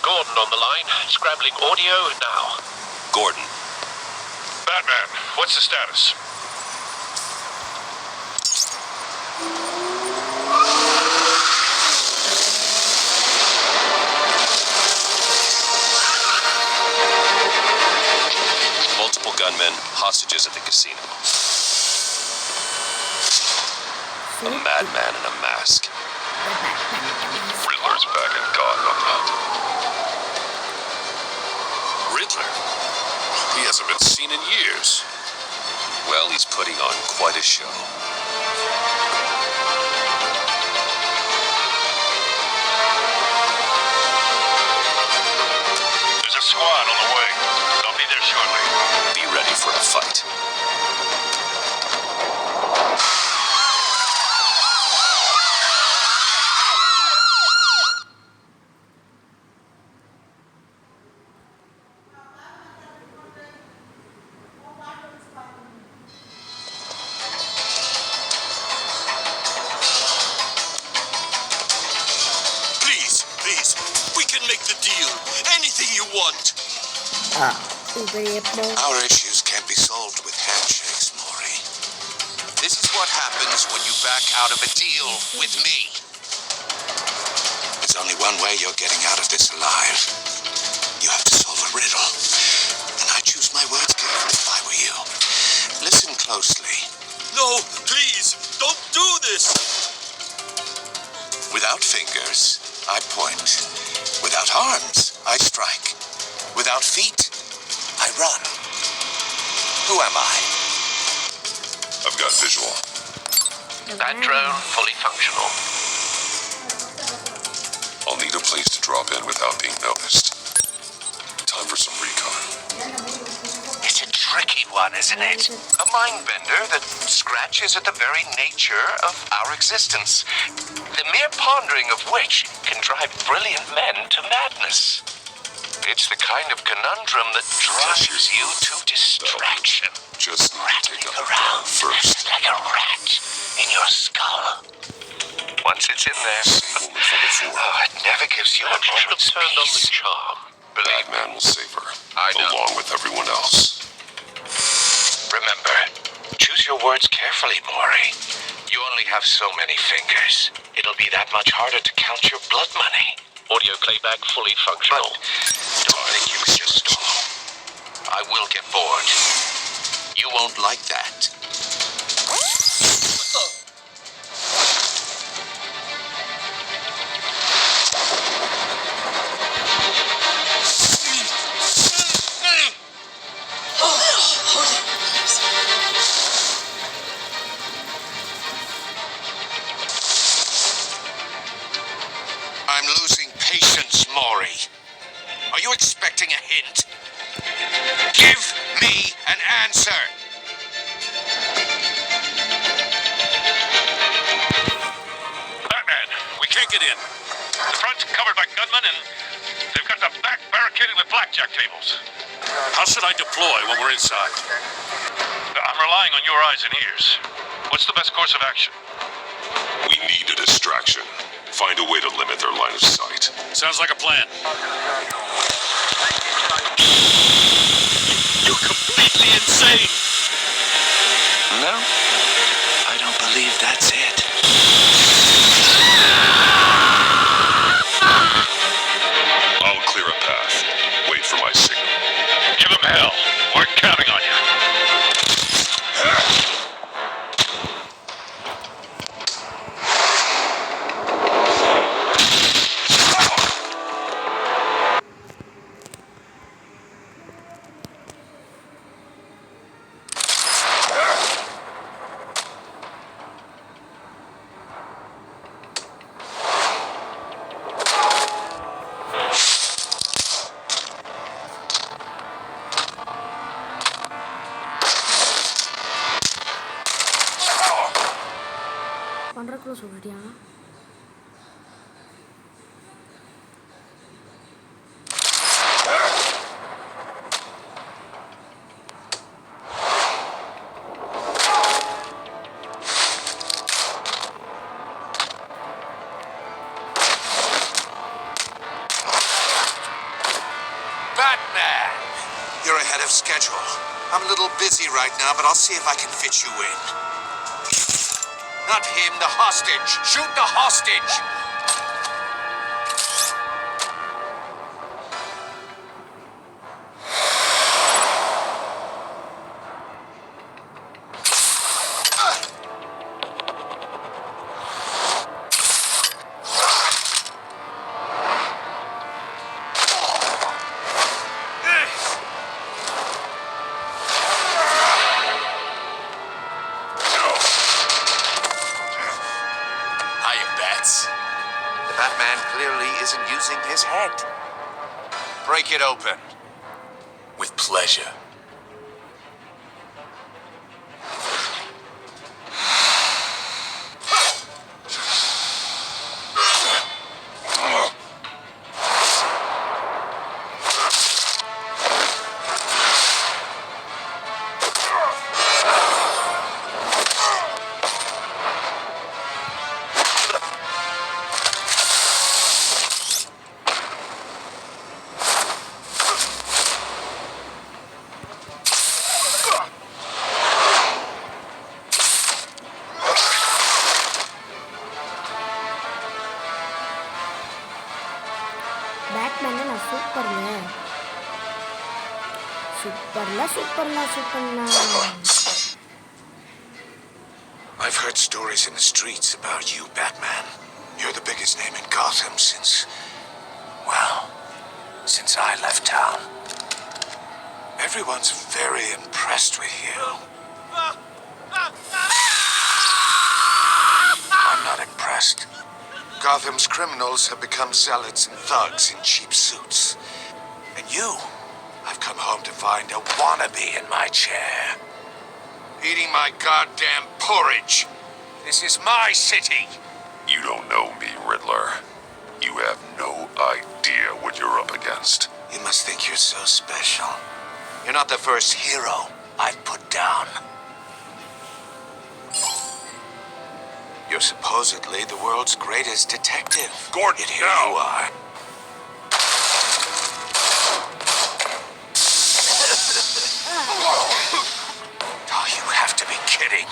Gordon on the line. Scrambling audio now. Gordon. Batman, what's the status? Multiple gunmen, hostages at the casino. A madman in a mask. Riddler's back in Gotham. Riddler? He hasn't been seen in years. Well, he's putting on quite a show. There's a squad on the way. They'll be there shortly. Be ready for a fight. Please, we can make the deal. Anything you want. Our issues can't be solved with handshakes, Maury. This is what happens when you back out of a deal with me. There's only one way you're getting out of this alive. You have to solve a riddle. And I choose my words carefully if I were you. Listen closely. No, please, don't do this. Without fingers, I point. Without arms, I strike. Without feet, I run. Who am I? I've got visual. That drone fully functional. I'll need a place to drop in without being noticed. Time for some recon. It's a tricky one, isn't it? A mind bender that scratches at the very nature of our existence. The mere pondering of which can drive brilliant men to madness. It's the kind of conundrum that drives you to distraction. Just Rattling take up around first. like a rat in your skull. Once it's in there, it never gives you a moment's peace. Batman will save her, I know. along with everyone else. Remember, choose your words carefully, Maury. You only have so many fingers. It'll be that much harder to count your blood money. Audio playback fully functional. Don't think you can just stall. I will get bored. You won't like that. I'm losing patience, Maury. Are you expecting a hint? Give me an answer! Batman, we can't get in. The front's covered by gunmen and they've got the back barricaded with blackjack tables. How should I deploy when we're inside? I'm relying on your eyes and ears. What's the best course of action? We need a distraction. Find a way to limit their line of sight. Sounds like a plan. You're completely insane! No, I don't believe that's it. I'll clear a path. Wait for my signal. Give him hell. We're counting on you. பண்றதுக்குள்ள சொல்றியா? busy right now, but I'll see if I can fit you in. Not him, the hostage. Shoot the hostage! The Batman clearly isn't using his head. Break it open. With pleasure. Batman நான் சூப்பர்ல சூப்பர்ல சூப்பர்ல சூப்பர்ல. I've heard stories in the streets about you, Batman. You're the biggest name in Gotham since I left town. Everyone's very impressed with you. I'm not impressed. Gotham's criminals have become zealots and thugs in cheap suits. And you, I've come home to find a wannabe in my chair. Eating my goddamn porridge. This is my city. You don't know me, Riddler. You have no idea what you're up against. You must think you're so special. You're not the first hero I've put down. You're supposedly the world's greatest detective. Gordon, and here no. you are. Oh, you have to be kidding.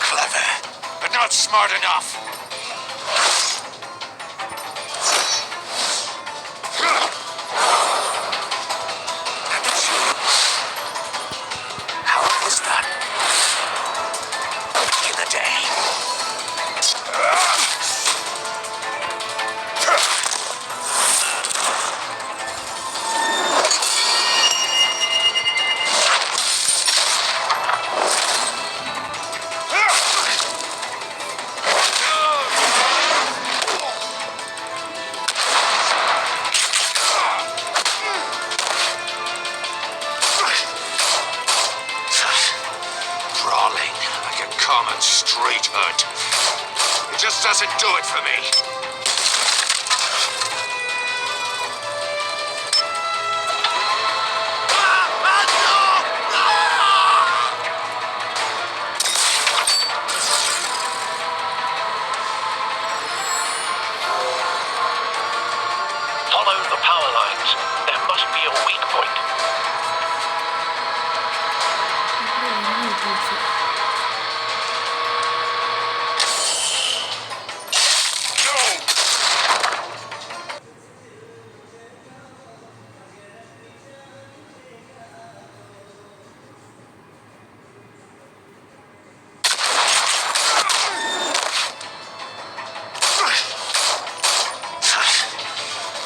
Clever, but not smart enough. How was that? Back in the day. Brawling like a common street hood. It just doesn't do it for me. Follow the power lines. There must be a weak point.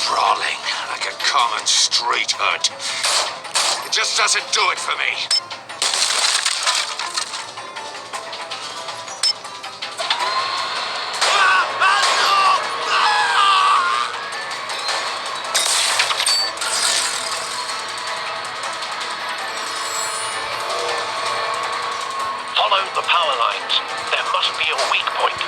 Brawling like a common street hood. It just doesn't do it for me. Follow the power lines. There must be a weak point.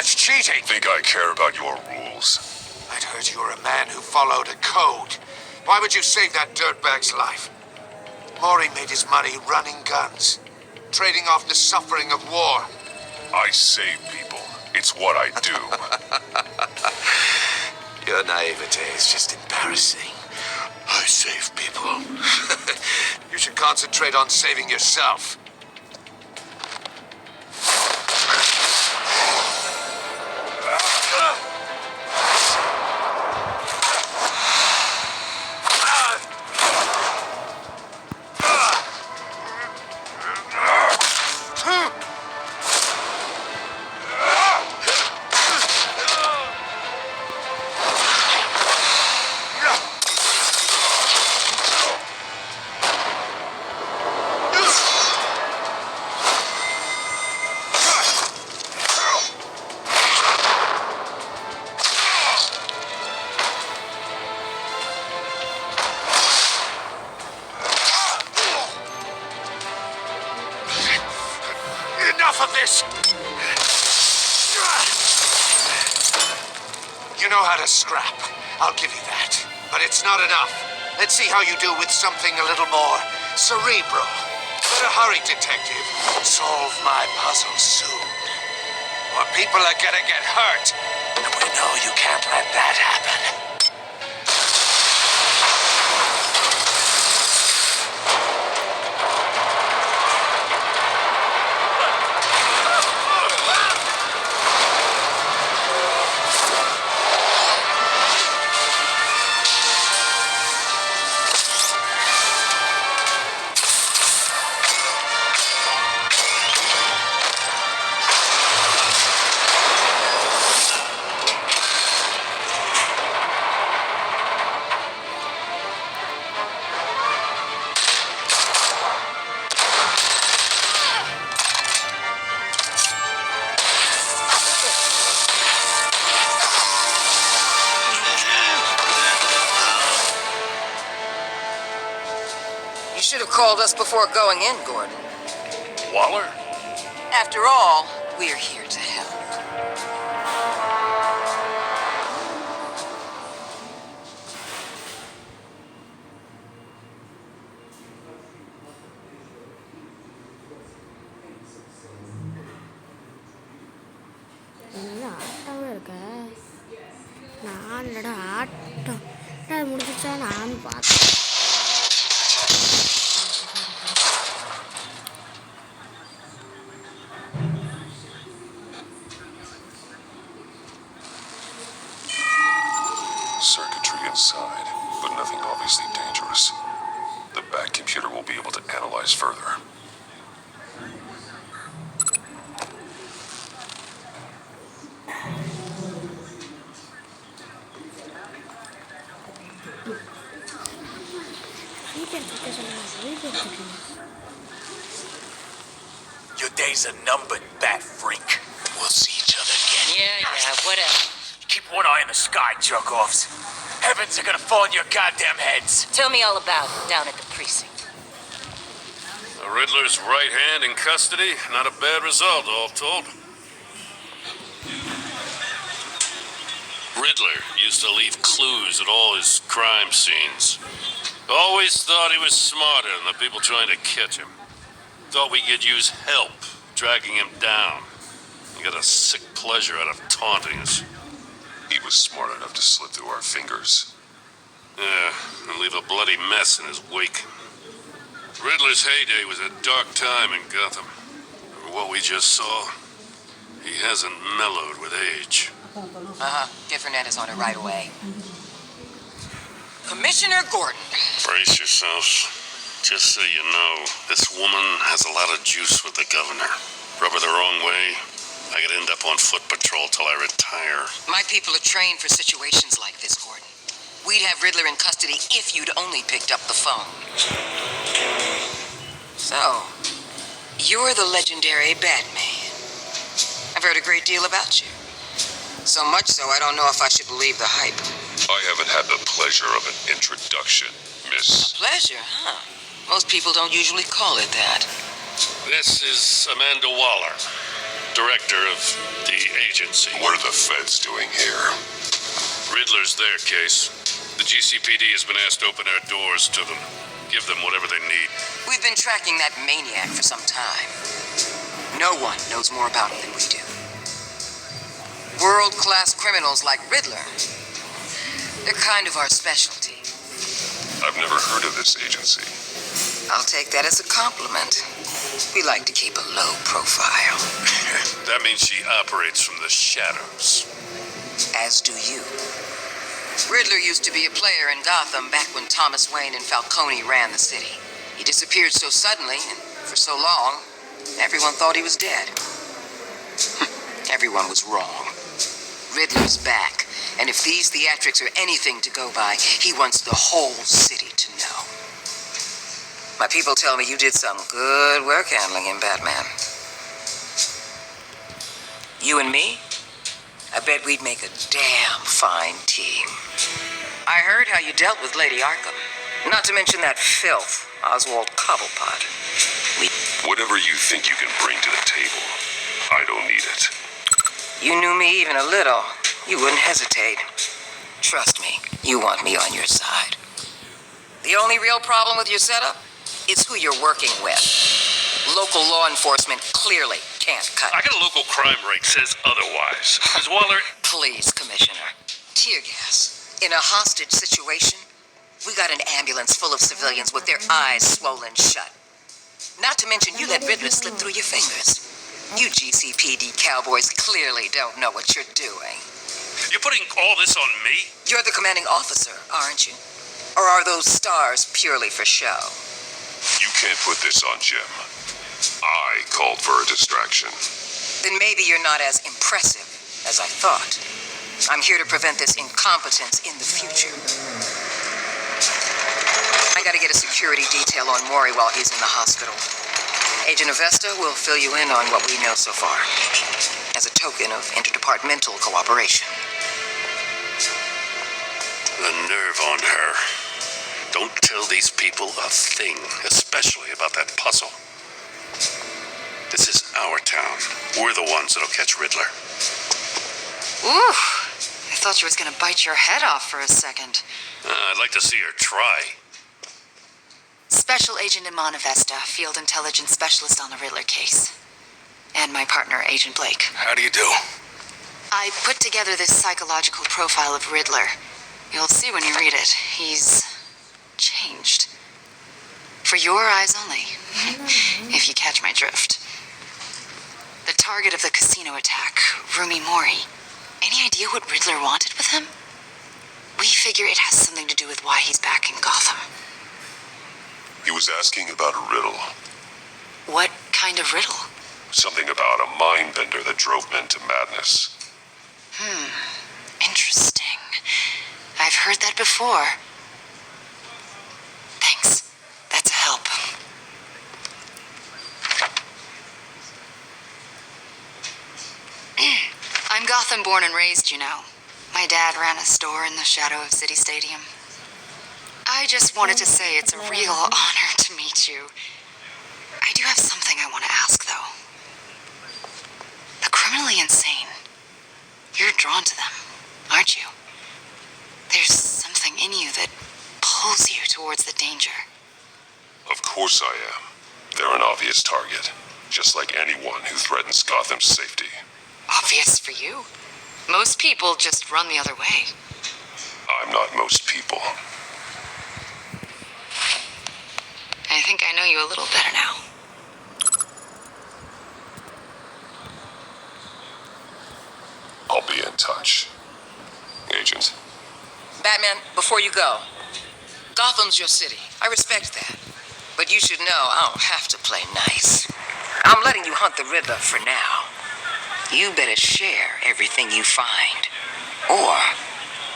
That's cheating. Think I care about your rules? I'd heard you were a man who followed a code. Why would you save that dirtbag's life? Maury made his money running guns, trading off the suffering of war. I save people. It's what I do. Your naivete is just embarrassing. I save people. You should concentrate on saving yourself. Enough of this! You know how to scrap. I'll give you that. But it's not enough. Let's see how you do with something a little more cerebral. Better hurry, detective. Solve my puzzle soon. Or people are gonna get hurt. And we know you can't let that happen. You should have called us before going in, Gordon. Waller? After all, we're here to help. என்ன ஆட்டமே இருக்க நான் இல்லடா ஆட்டம் அது முடிஞ்சிச்சா நான் பார்த்தேன் Circuitry inside, but nothing obviously dangerous. The back computer will be able to analyze further. Your days are numbered, bat freak. We'll see each other again. Yeah, whatever. Keep one eye in the sky, jerk-offs. Heavens are gonna fall on your goddamn heads. Tell me all about it down at the precinct. The Riddler's right hand in custody. Not a bad result, all told. Riddler used to leave clues at all his crime scenes. Always thought he was smarter than the people trying to catch him. Thought we could use help dragging him down. He got a sick pleasure out of taunting us. He was smart enough to slip through our fingers. Yeah, and leave a bloody mess in his wake. Riddler's heyday was a dark time in Gotham. For what we just saw, he hasn't mellowed with age. Different is on it right away. Commissioner Gordon. Brace yourselves. Just so you know, this woman has a lot of juice with the governor. Rub her the wrong way, I could end up on foot patrol till I retire. My people are trained for situations like this, Gordon. We'd have Riddler in custody if you'd only picked up the phone. So, you're the legendary Batman. I've heard a great deal about you. So much so, I don't know if I should believe the hype. I haven't had the pleasure of an introduction, miss. Pleasure, huh? Most people don't usually call it that. This is Amanda Waller. director of the agency. What are the feds doing here? Riddler's their case. The GCPD has been asked to open our doors to them. Give them whatever they need. We've been tracking that maniac for some time. No one knows more about him than we do. World-class criminals like Riddler. They're kind of our specialty. I've never heard of this agency. I'll take that as a compliment. We like to keep a low profile. That means she operates from the shadows. As do you. Riddler used to be a player in Gotham back when Thomas Wayne and Falcone ran the city. He disappeared so suddenly and for so long, everyone thought he was dead. Everyone was wrong. Riddler's back, and if these theatrics are anything to go by, he wants the whole city to know. My people tell me you did some good work handling him, Batman. You and me? I bet we'd make a damn fine team. I heard how you dealt with Lady Arkham. Not to mention that filth, Oswald Cobblepot. Whatever you think you can bring to the table, I don't need it. You knew me even a little, you wouldn't hesitate. Trust me, you want me on your side. The only real problem with your setup is who you're working with. Local law enforcement clearly can't cut it. I got a local crime rate says otherwise. Ms. Waller... Please, Commissioner. Tear gas. In a hostage situation, we got an ambulance full of civilians with their eyes swollen shut. Not to mention you let Riddler slip through your fingers. You GCPD cowboys clearly don't know what you're doing. You're putting all this on me? You're the commanding officer, aren't you? Or are those stars purely for show? You can't put this on Jim. I called for a distraction. Then maybe you're not as impressive as I thought. I'm here to prevent this incompetence in the future. I gotta get a security detail on Maury while he's in the hospital. Agent Avesta will fill you in on what we know so far, as a token of interdepartmental cooperation. The nerve on her. Don't tell these people a thing, especially about that puzzle. This is our town. We're the ones that'll catch Riddler. Ooh, I thought you was gonna bite your head off for a second. I'd like to see her try. Special Agent Iman Avesta, Field Intelligence Specialist on the Riddler case. And my partner, Agent Blake. How do you do? I put together this psychological profile of Riddler. You'll see when you read it. He's changed. For your eyes only, if you catch my drift. The target of the casino attack, Rumi Mori. Any idea what Riddler wanted with him? We figure it has something to do with why he's back in Gotham. He was asking about a riddle. What kind of riddle? Something about a mind bender that drove men to madness. Interesting. I've heard that before. Thanks. That's a help. I'm Gotham born and raised, you know. My dad ran a store in the shadow of City Stadium. I just wanted to say it's a real honor to meet you. I do have something I want to ask, though. The criminally insane. You're drawn to them, aren't you? There's something in you that pulls you towards the danger. Of course I am. They're an obvious target, just like anyone who threatens Gotham's safety. Obvious for you. Most people just run the other way. I'm not most people. I think I know you a little better now. I'll be in touch. Agent. Batman, before you go, Gotham's your city. I respect that. But you should know I don't have to play nice. I'm letting you hunt the Riddler for now. You better share everything you find. Or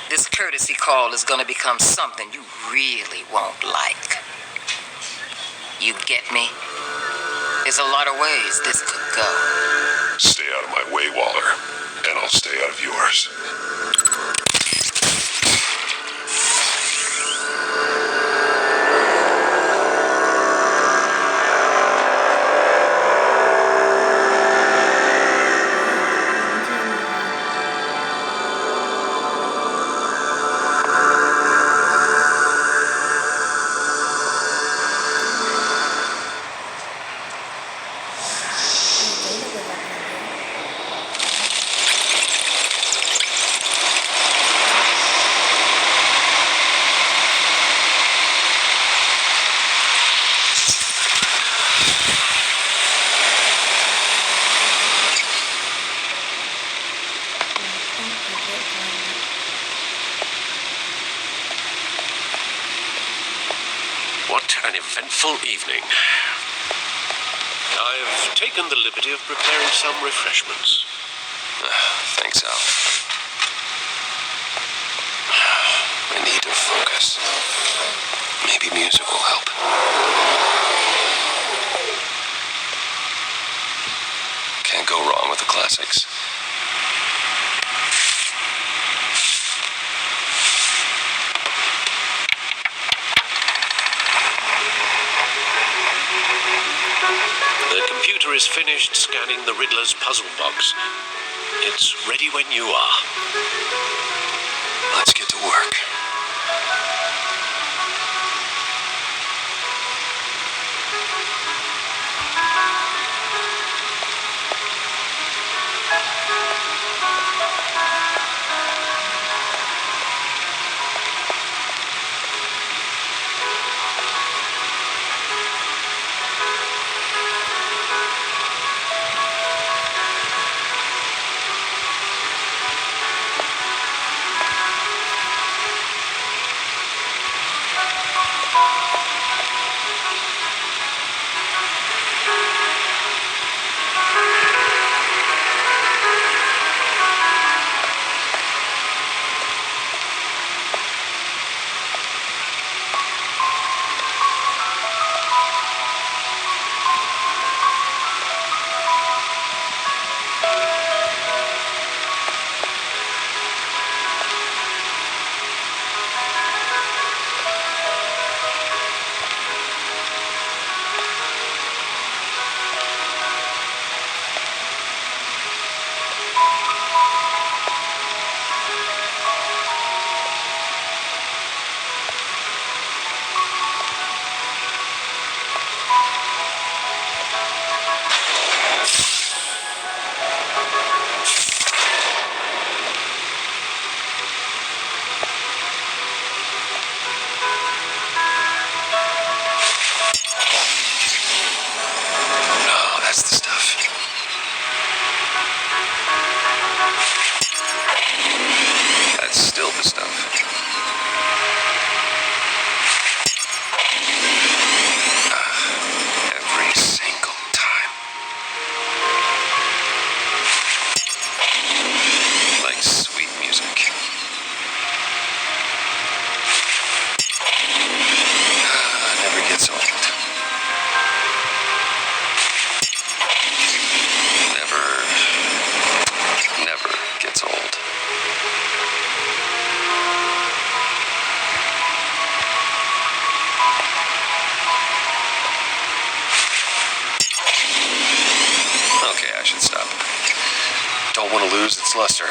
this courtesy call is gonna become something you really won't like. You get me? There's a lot of ways this could go. Stay out of my way, Waller, and I'll stay out of yours. eventful evening. I've taken the liberty of preparing some refreshments. Thanks, Al. I need to focus. Maybe music will help. Can't go wrong with the classics. The computer is finished scanning the Riddler's puzzle box. It's ready when you are. Let's get to work. Oh, that's the stuff. That's still the stuff. Every single time. Like sweet music. Never gets old. Never gets old. Okay, I should stop. Don't want to lose its luster.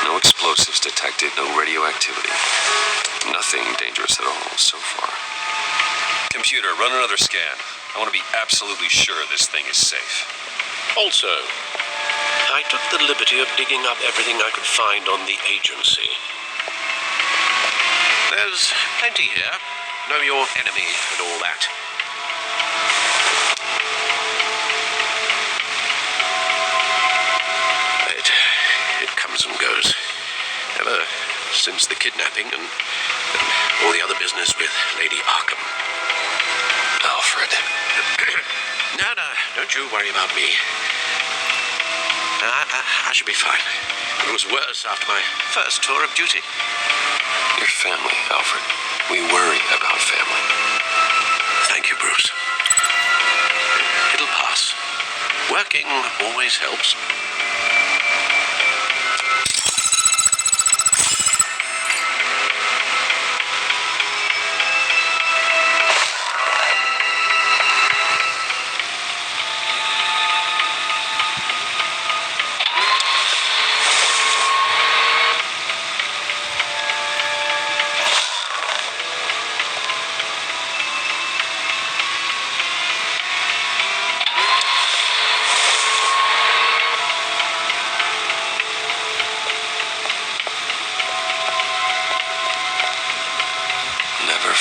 No explosives detected, no radioactivity. Nothing dangerous at all so far. Computer, run another scan. I want to be absolutely sure this thing is safe. Also, I took the liberty of digging up everything I could find on the agency. There's plenty here. Know your enemy and all that. It comes and goes. Ever since the kidnapping and all the other business with Lady Arkham. Alfred. No, don't you worry about me. I should be fine. It was worse after my first tour of duty. Your family, Alfred. We worry about family. Thank you, Bruce. It'll pass. Working always helps.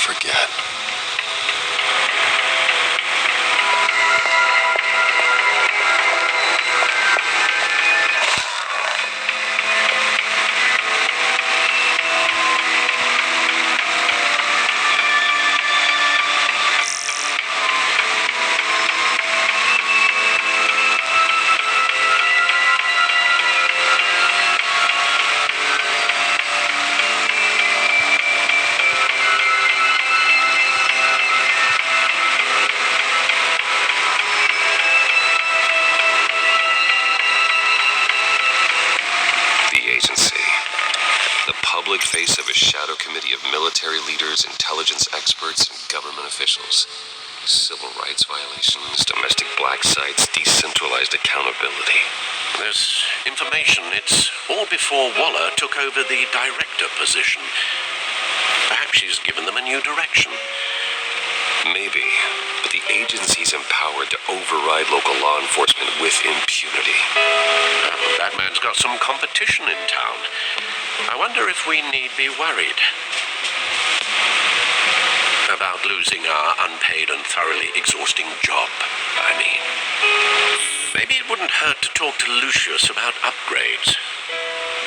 forget. Public face of a shadow committee of military leaders, intelligence experts, and government officials. Civil rights violations, domestic black sites, decentralized accountability. This information, it's all before Waller took over the director position. Perhaps she's given them a new direction. Maybe, but the agency's empowered to override local law enforcement with impunity. That man's got some competition in town. I wonder if we need be worried about losing our unpaid and thoroughly exhausting job, I mean. Maybe it wouldn't hurt to talk to Lucius about upgrades.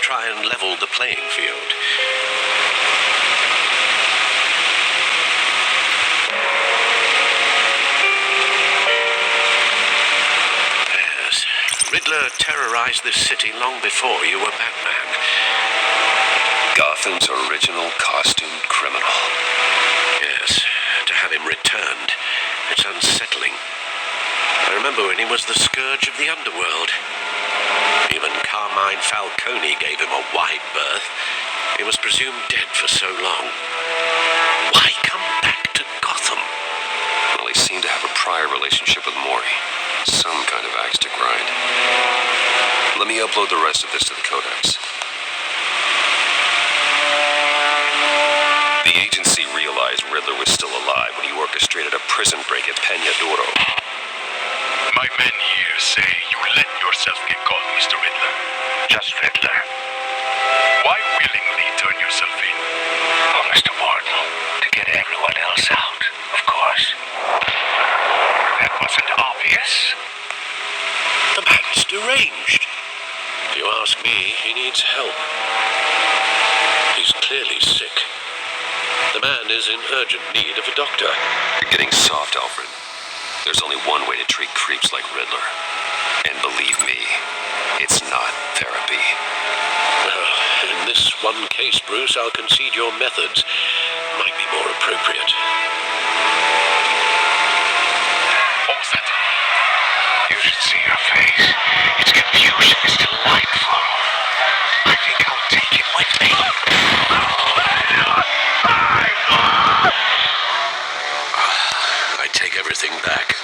Try and level the playing field. Yes, Riddler terrorized this city long before you were Batman. Gotham's original costumed criminal. Yes, to have him returned, it's unsettling. I remember when he was the scourge of the underworld. Even Carmine Falcone gave him a wide berth. He was presumed dead for so long. Why come back to Gotham? Well, he seemed to have a prior relationship with Mori. Some kind of axe to grind. Let me upload the rest of this to the Codex. The agency realized Riddler was still alive when he orchestrated a prison break at Peña Duro. My men here say you let yourself get caught, Mr. Riddler. Just Riddler. Why willingly turn yourself in? Oh, Mr. Wardle, to get everyone else out, of course. That wasn't obvious. The man's deranged. If you ask me, he needs help. He's clearly sick. The man is in urgent need of a doctor. You're getting soft, Alfred. There's only one way to treat creeps like Riddler. And believe me, it's not therapy. Well, in this one case, Bruce, I'll concede your methods might be more appropriate. What was that? You should see her face. Its confusion is delightful. I think I'll take it with me. I take everything back.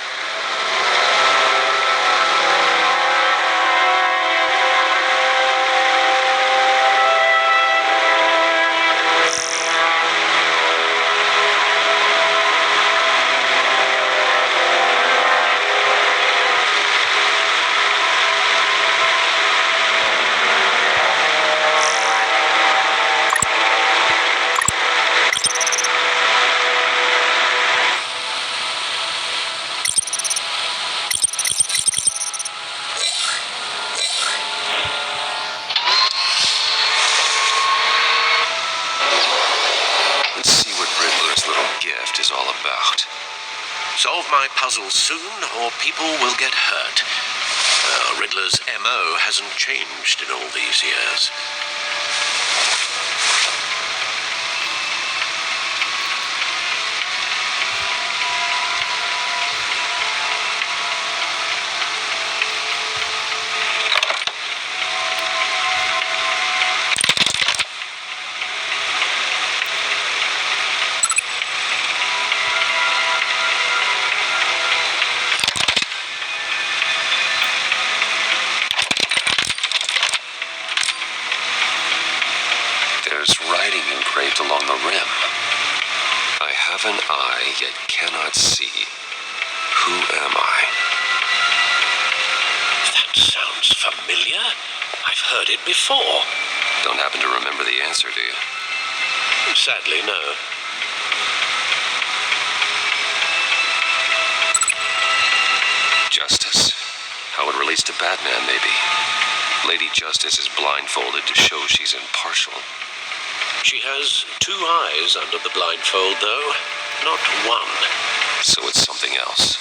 Is all about. Solve my puzzle soon, or people will get hurt. Riddler's M.O. hasn't changed in all these years. There's writing engraved along the rim. I have an eye, yet cannot see. Who am I? That sounds familiar. I've heard it before. Don't happen to remember the answer, do you? Sadly, no. relates to Batman, maybe. Lady Justice is blindfolded to show she's impartial. She has 2 eyes under the blindfold, though, not 1. So it's something else.